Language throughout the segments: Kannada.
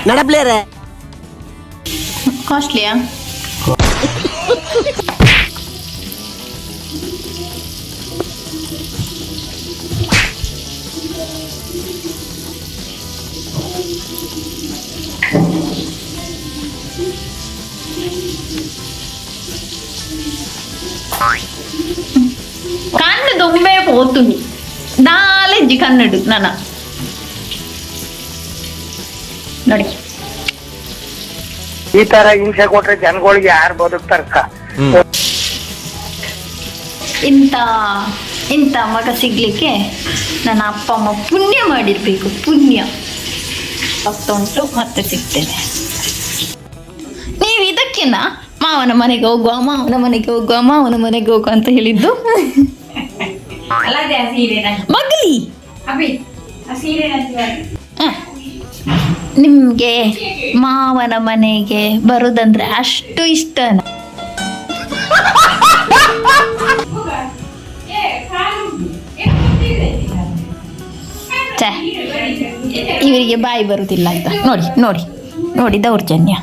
ನಡಪ್ಲೇರೆ ಕಾಸ್ಟ್ಲಿಯಾ? കണ്ണ് തുമ്പേ പോത്തുനി നാലഞ്ച് കണ്ണിട് നന ನೋಡಿ. ಈ ತರ ಹಿಂಸೆ ಕೊಟ್ರೆ ಜನಗಳಿಗೆ ಯಾರು ಬದುಕ್ತಾರಕ್ಕ? ಇಂಥ ಮಗ ಸಿಗ್ಲಿಕ್ಕೆ ನನ್ನ ಅಪ್ಪ ಅಮ್ಮ ಪುಣ್ಯ ಮಾಡಿರ್ಬೇಕು, ಪುಣ್ಯ. ಉಂಟು ಮತ್ತೆ ಸಿಗ್ತೇನೆ. ನೀವು ಇದಕ್ಕಿನ್ನ ಮಾವನ ಮನೆಗೆ ಹೋಗುವ, ಮಾವನ ಮನೆಗೆ ಹೋಗುವ, ಮಾವನ ಮನೆಗೆ ಹೋಗುವ ಅಂತ ಹೇಳಿದ್ದು. ಮಗಲಿ ನಿಮ್ಗೆ ಮಾವನ ಮನೆಗೆ ಬರುದಂದ್ರೆ ಅಷ್ಟು ಇಷ್ಟನ? ಇವರಿಗೆ ಬಾಯಿ ಬರುದಿಲ್ಲ ಅಂತ ನೋಡಿ ನೋಡಿ ನೋಡಿ, ದೌರ್ಜನ್ಯ.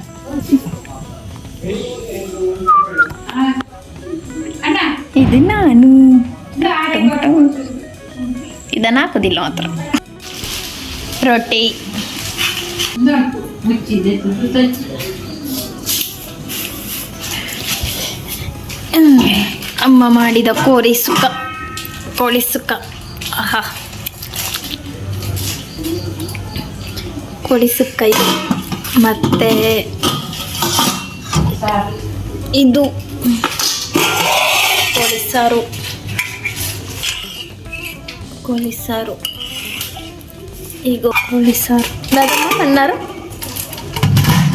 ಇದು ನಾನು ಇದನ್ನ ಹಾಕೋದಿಲ್ಲ ಮಾತ್ರ. ರೊಟ್ಟಿ ಅಮ್ಮ ಮಾಡಿದ ಕೋಳಿ ಸುಕ್ಕ. ಆಹಾ, ಕೋಳಿ ಸುಕ್ಕ ಇದು. ಮತ್ತೆ ಇದು ಕೋಳಿ ಸಾರು. ಈಗ ಕೋಳಿ ಸಾರು ಅನ್ನಾರು.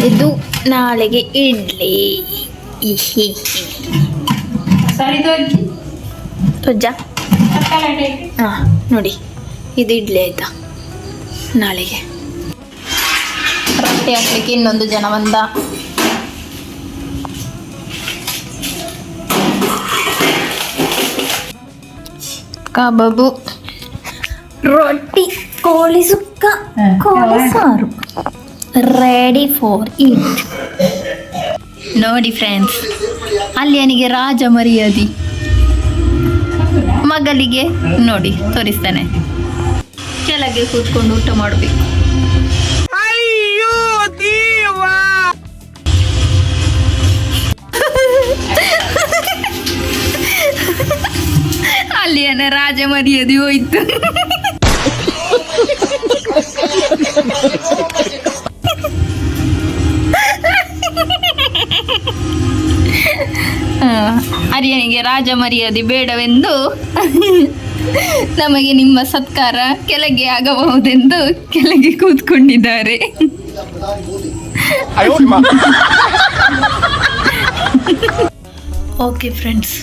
ಇದು ನಾಳೆಗೆ ಇಡ್ಲಿ. ತೊಜ್ಜ ಹಾಂ ನೋಡಿ, ಇದು ಇಡ್ಲಿ ಆಯ್ತಾ ನಾಳೆಗೆ. ರೊಟ್ಟಿ ಹಾಕ್ಲಿಕ್ಕೆ ಇನ್ನೊಂದು ಜನ ಬಂದ. ಕಬಾಬು, ರೊಟ್ಟಿ, ಕೋಳಿ ಸುಕ್ಕ, ಕೋಳಿ ಸಾರು ರೆಡಿ ಫಾರ್ ಈಟ್. ನೋಡಿ ಫ್ರೆಂಡ್ಸ್, ಅಲ್ಲಿಯನಿಗೆ ರಾಜ ಮರ್ಯಾದೆ, ಮಗಲಿಗೆ ನೋಡಿ ತೋರಿಸ್ತಾನೆ. ಕೆಳಗೆ ಕೂತ್ಕೊಂಡು ಊಟ ಮಾಡಬೇಕು. ಅಲ್ಲಿಯನ ರಾಜ ಮರ್ಯಾದೆ ಹೋಯ್ತು. ಅರಿಯನಿಗೆ ರಾಜ ಮರ್ಯಾದೆ ಬೇಡವೆಂದು ನಮಗೆ ನಿಮ್ಮ ಸತ್ಕಾರ ಕೆಳಗೆ ಆಗಬಹುದೆಂದು ಕೆಳಗೆ ಕೂತ್ಕೊಂಡಿದ್ದಾರೆ. ಓಕೆ ಫ್ರೆಂಡ್ಸ್,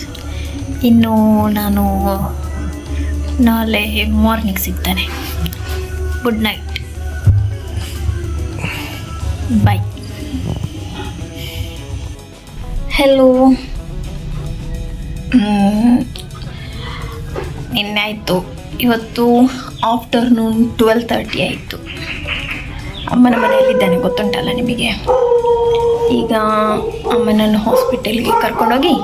ಇನ್ನು ನಾನು ನಾಳೆ ಮಾರ್ನಿಂಗ್ ಸಿಗ್ತಾನೆ. ಗುಡ್ ನೈಟ್, ಬಾಯ್. ಹೆಲೋ, ನಿನ್ನೆ ಆಯಿತು, ಇವತ್ತು ಆಫ್ಟರ್ನೂನ್ 12:30 ಆಯಿತು. ಅಮ್ಮನ ಮನೆಯಲ್ಲಿದ್ದಾನೆ, ಗೊತ್ತುಂಟಲ್ಲ ನಿಮಗೆ. ಈಗ ಅಮ್ಮನನ್ನು ಹಾಸ್ಪಿಟಲ್ಗೆ ಕರ್ಕೊಂಡೋಗಿ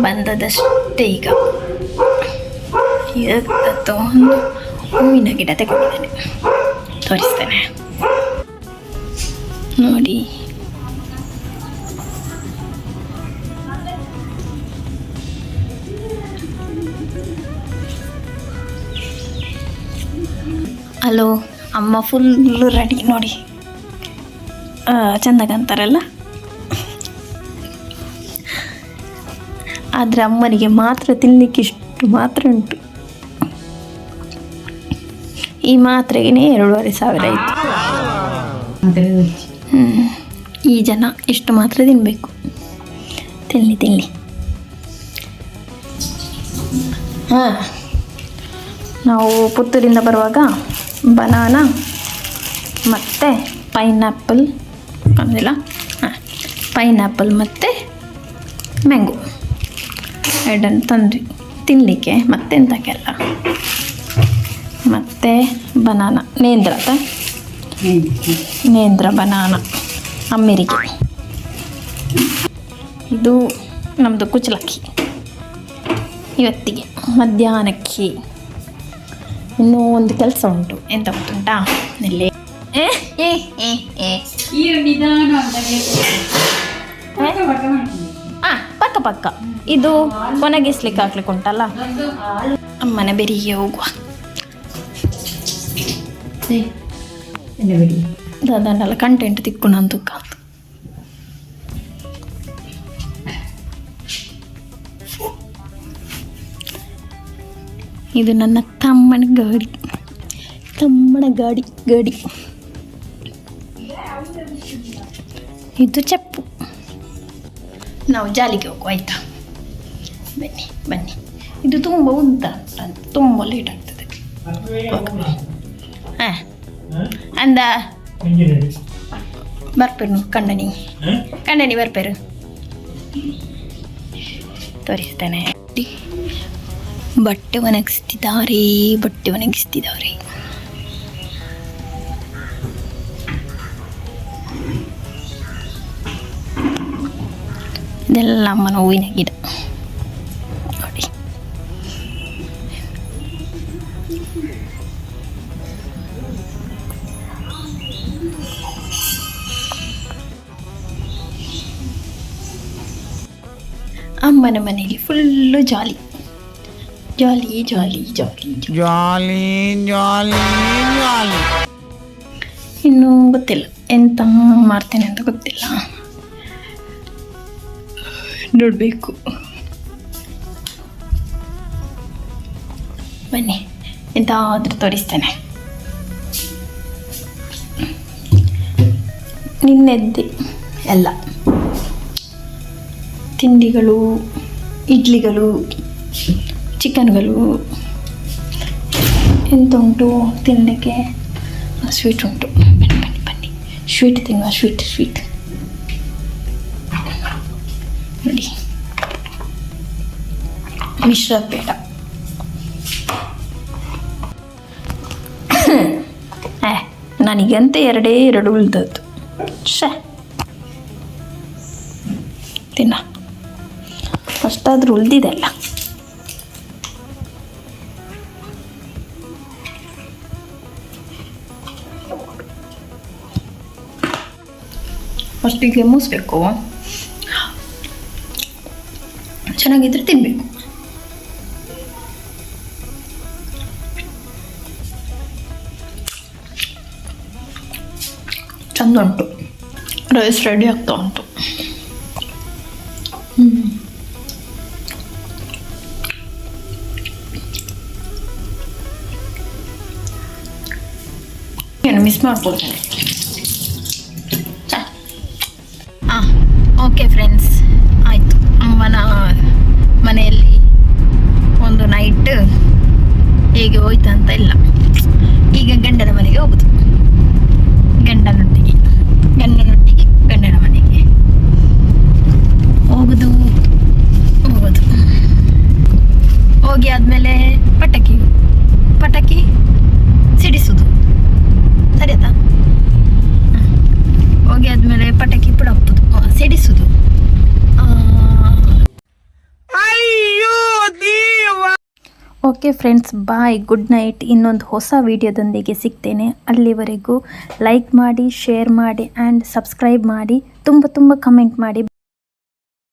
ಬಂದದಷ್ಟೇ. ಈಗ ಒಂದು ಹೂವಿನ ಗಿಡ ತಗೊಂಡಿದ್ದೇನೆ, ತೋರಿಸ್ತೇನೆ ನೋಡಿ. ಹಲೋ, ಅಮ್ಮ ಫುಲ್ಲು ರೆಡಿ ನೋಡಿ, ಚೆಂದ ಕಾಣ್ತಾರಲ್ಲ. ಆದರೆ ಅಮ್ಮನಿಗೆ ಮಾತ್ರ ತಿನ್ನಲಿಕ್ಕೆ ಇಷ್ಟು ಮಾತ್ರ ಉಂಟು. ಈ ಮಾತ್ರೆಗೆ 2,500 ಆಯಿತು. ಈ ಜನ ಇಷ್ಟು ಮಾತ್ರ ತಿನ್ನಬೇಕು. ತಿನ್ನಲಿ. ಹಾಂ, ನಾವು ಪುತ್ತೂರಿಂದ ಬರುವಾಗ ಬನಾನಾ ಮತ್ತು ಪೈನಾಪಲ್ ಅಂದಿಲ್ಲ, ಪೈನಾಪಲ್ ಮತ್ತು ಮ್ಯಾಂಗೋ ಎರಡನ್ನು ತಂದ್ವಿ ತಿನ್ನಲಿಕ್ಕೆ. ಮತ್ತೆಂತಕ್ಕೆಲ್ಲ ಮತ್ತು ಬನಾನ ನೇಂದ್ರ ಬನಾನ ಅಮ್ಮೆರಿಗೆ. ಇದು ನಮ್ಮದು ಕುಚ್ಚಲಕ್ಕಿ ಇವತ್ತಿಗೆ ಮಧ್ಯಾಹ್ನಕ್ಕೆ. ಇನ್ನೂ ಒಂದು ಕೆಲಸ ಉಂಟು. ಎಂತ ಗೊತ್ತುಂಟಾ? ಇಲ್ಲೇ ಪಕ್ಕ ಇದು ಒಣಗಿಸ್ಲಿಕ್ಕೆ ಹಾಕ್ಲಿಕ್ಕೆ ಉಂಟಲ್ಲ, ಅಮ್ಮನ ಬೆರಿಗೆ ಹೋಗುವ. ದಾದನ್ನೆಲ್ಲ ಕಂಟೆಂಟ್ ತಿಕ್ಕೊಂಡು ಅಂತಕ್ಕ. ಇದು ನನ್ನ ತಮ್ಮನ ಗಾಡಿ. ಇದು ಚಪ್ಪು. ನಾವು ಜಾಲಿಗೆ ಹೋಗುವ ಆಯಿತಾ? ಬನ್ನಿ. ಇದು ತುಂಬ ಉದ್ದ, ತುಂಬ ಲೇಟ್ ಆಗ್ತದೆ. ಹಾಂ ಅಂದ ಬರ್ಪೇರು ಕಂಡನಿ ಬರ್ಪೇರು ತೋರಿಸ್ತೇನೆ. ಬಟ್ಟೆ ಒಣಗಿಸ್ತಿದ್ದಾರೆ. ಇದೆಲ್ಲ ಅಮ್ಮನ ಹೂವಿನ ಗಿಡ ನೋಡಿ. ಅಮ್ಮನ ಮನೆಯಲ್ಲಿ ಫುಲ್ಲು ಜಾಲಿ. ಇನ್ನೂ ಗೊತ್ತಿಲ್ಲ ಎಂತ ಮಾಡ್ತೇನೆ ಅಂತ ಗೊತ್ತಿಲ್ಲ, ನೋಡಬೇಕು. ಬನ್ನಿ ಎಂತಾದ್ರೂ ತೋರಿಸ್ತೇನೆ. ನಿನ್ನೆದ್ದೆ ಎಲ್ಲ ತಿಂಡಿಗಳು, ಇಡ್ಲಿಗಳು, ಚಿಕನ್ಗಳು ಎಂತ ಉಂಟು ತಿನ್ನಲಿಕ್ಕೆ. ಸ್ವೀಟ್ ಉಂಟು. ಬನ್ನಿ ಸ್ವೀಟ್ ತಿನ್ನುವ. ಸ್ವೀಟ್ ನೋಡಿ, ಮಿಶ್ರ ಪೇಡ. ನನಗಂತ ಎರಡು ಉಳ್ದದ್ದು. ತಿನ್ನ ಅಷ್ಟಾದ್ರೂ ಉಳ್ದಿದೆಲ್ಲ. ಫಸ್ಟಿಗೆ ಮುಗಿಸ್ಬೇಕು, ಚೆನ್ನಾಗಿದ್ರೆ ತಿನ್ನಬೇಕು. ಚಂದ ಉಂಟು. ರೈಸ್ ರೆಡಿ ಆಗ್ತಾ ಉಂಟು. ಏನು ಮಿಸ್ ಮಾಡ್ಕೊಳ್ತೇನೆ. ಓಕೆ ಫ್ರೆಂಡ್ಸ್, ಆಯಿತು. ಅಮ್ಮನ ಮನೆಯಲ್ಲಿ ಒಂದು ನೈಟ್ ಹೇಗೆ ಹೋಯ್ತಂತ ಇಲ್ಲ. ಈಗ ಗಂಡನ ಮನೆಗೆ ಹೋಗುದು. ಗಂಡನೊಟ್ಟಿಗೆ ಗಂಡನ ಮನೆಗೆ ಹೋಗುದು. ಹೋಗಿ ಆದಮೇಲೆ ಪಟಾಕಿ ಸಿಡಿಸುದು. ಸರಿ ಆಯ್ತಾ? ಹೋಗಿ ಆದಮೇಲೆ ಪಟಾಕಿ ಪುಡಪ್ಪುದು, ಸಿಡಿಸುದು. ಓಕೆ ಫ್ರೆಂಡ್ಸ್, ಬಾಯ್, ಗುಡ್ ನೈಟ್. ಇನ್ನೊಂದು ಹೊಸ ವಿಡಿಯೋದೊಂದಿಗೆ ಸಿಗ್ತೇನೆ. ಅಲ್ಲಿವರೆಗೂ ಲೈಕ್ ಮಾಡಿ, ಶೇರ್ ಮಾಡಿ ಆ್ಯಂಡ್ ಸಬ್ಸ್ಕ್ರೈಬ್ ಮಾಡಿ. ತುಂಬ ಕಮೆಂಟ್ ಮಾಡಿ.